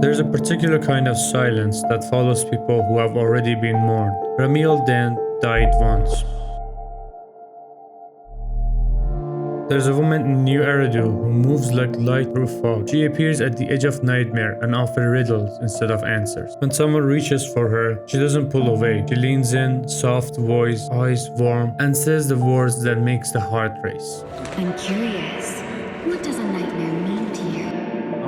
There's a particular kind of silence that follows people who have already been mourned. Remielle Dan died once. There's a woman in New Eridu who moves like light through fog. She appears at the edge of nightmare and offers riddles instead of answers. When someone reaches for her, she doesn't pull away. She leans in, soft voice, eyes warm, and says the words that makes the heart race. I'm curious. What does a nightmare mean to you?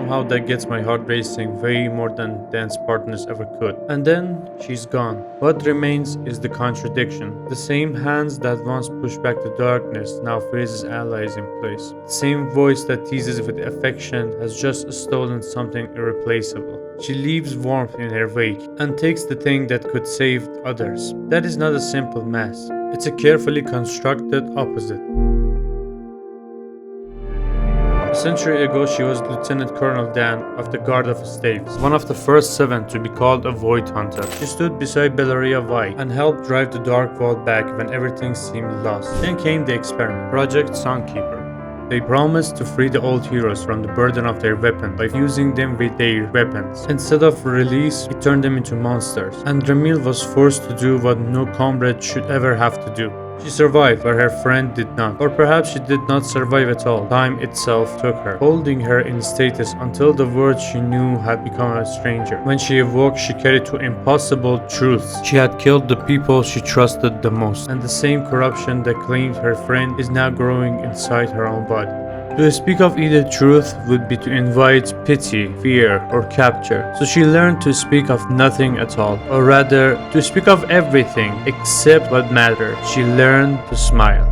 Somehow that gets my heart racing way more than Dan's partners ever could. And then she's gone. What remains is the contradiction. The same hands that once pushed back the darkness now freezes allies in place. The same voice that teases with affection has just stolen something irreplaceable. She leaves warmth in her wake and takes the thing that could save others. That is not a simple mess. It's a carefully constructed opposite. A century ago, she was Lieutenant Colonel Dan of the Guard of Staves, one of the first 7 to be called a voidhunter. She stood beside Bellaria White and helped drive the Dark Vault back when everything seemed lost. Then came the experiment, Project Sunkeeper. They promised to free the old heroes from the burden of their weapon by fusing them with their weapons. Instead of release, it turned them into monsters, and Remielle was forced to do what no comrade should ever have to do. She survived, but her friend did not. Or perhaps she did not survive at all. Time itself took her, holding her in status until the world she knew had become a stranger. When she awoke, she carried two impossible truths. She had killed the people she trusted the most, and the same corruption that claimed her friend is now growing inside her own body. To speak of either truth would be to invite pity, fear, or capture. So she learned to speak of nothing at all, or rather, to speak of everything except what mattered. She learned to smile.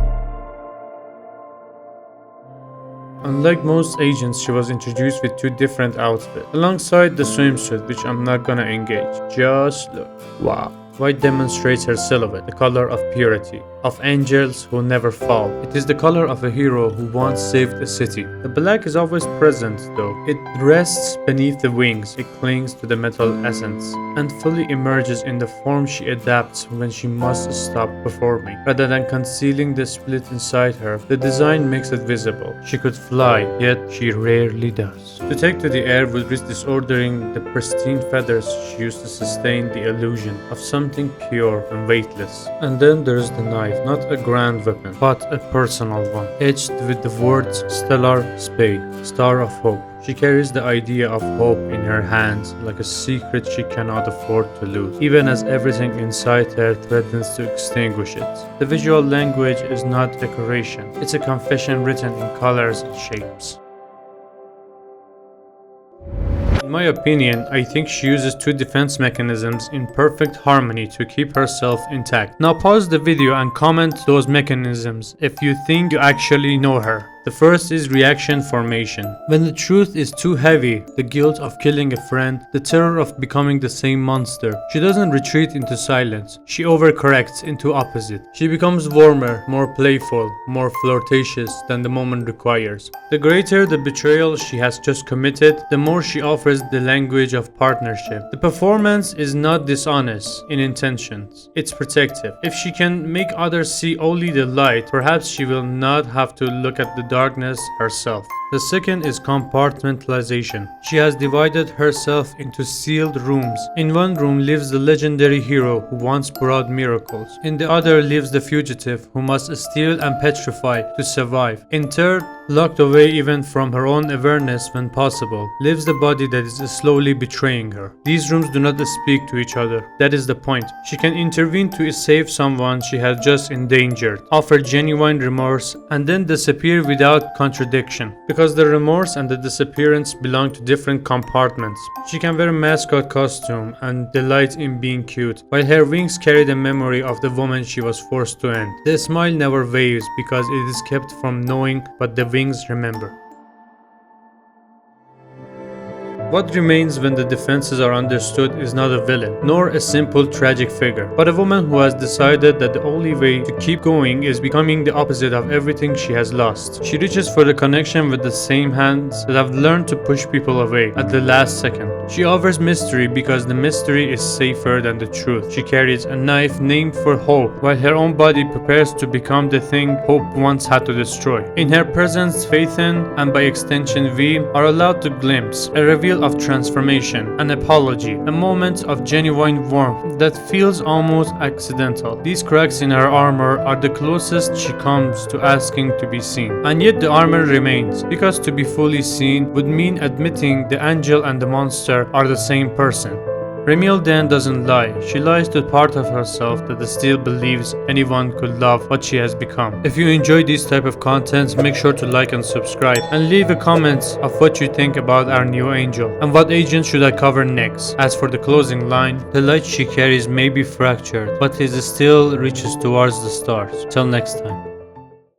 Unlike most agents, she was introduced with 2 different outfits, alongside the swimsuit, which I'm not gonna engage. Just look. Wow. White demonstrates her silhouette, the color of purity, of angels who never fall. It is the color of a hero who once saved a city. The black is always present though. It rests beneath the wings, it clings to the metal essence, and fully emerges in the form she adapts when she must stop performing. Rather than concealing the split inside her, the design makes it visible. She could fly, yet she rarely does. To take to the air would risk disordering the pristine feathers she used to sustain the illusion of something pure and weightless. And then there's the knife, not a grand weapon, but a personal one, etched with the words Stelar, Spei, Star of Hope. She carries the idea of hope in her hands like a secret she cannot afford to lose, even as everything inside her threatens to extinguish it. The visual language is not decoration, it's a confession written in colors and shapes. In my opinion, I think she uses 2 defense mechanisms in perfect harmony to keep herself intact. Now pause the video and comment those mechanisms if you think you actually know her. The first is reaction formation. When the truth is too heavy, the guilt of killing a friend, the terror of becoming the same monster, she doesn't retreat into silence. She overcorrects into opposite. She becomes warmer, more playful, more flirtatious than the moment requires. The greater the betrayal she has just committed, the more she offers the language of partnership. The performance is not dishonest in intentions. It's protective. If she can make others see only the light, perhaps she will not have to look at the darkness herself. The second is compartmentalization. She has divided herself into sealed rooms. In one room lives the legendary hero who once brought miracles. In the other lives the fugitive who must steal and petrify to survive. In third, locked away even from her own awareness when possible, lives the body that is slowly betraying her. These rooms do not speak to each other. That is the point. She can intervene to save someone she had just endangered, offer genuine remorse, and then disappear without contradiction. Because the remorse and the disappearance belong to different compartments. She can wear a mascot costume and delight in being cute, while her wings carry the memory of the woman she was forced to end. The smile never waves because it is kept from knowing what the wings remember. What remains when the defenses are understood is not a villain, nor a simple tragic figure, but a woman who has decided that the only way to keep going is becoming the opposite of everything she has lost. She reaches for the connection with the same hands that have learned to push people away at the last second. She offers mystery because the mystery is safer than the truth. She carries a knife named for hope, while her own body prepares to become the thing hope once had to destroy. In her presence, Faithen, and by extension Vi, are allowed to glimpse a reveal feel of transformation, an apology, a moment of genuine warmth that feels almost accidental. These cracks in her armor are the closest she comes to asking to be seen. And yet the armor remains, because to be fully seen would mean admitting the angel and the monster are the same person. Remielle Dan doesn't lie. She lies to the part of herself that still believes anyone could love what she has become. If you enjoy this type of content, make sure to like and subscribe, and leave a comment of what you think about our new angel and what agent should I cover next. As for the closing line, the light she carries may be fractured, but it still reaches towards the stars. Till next time.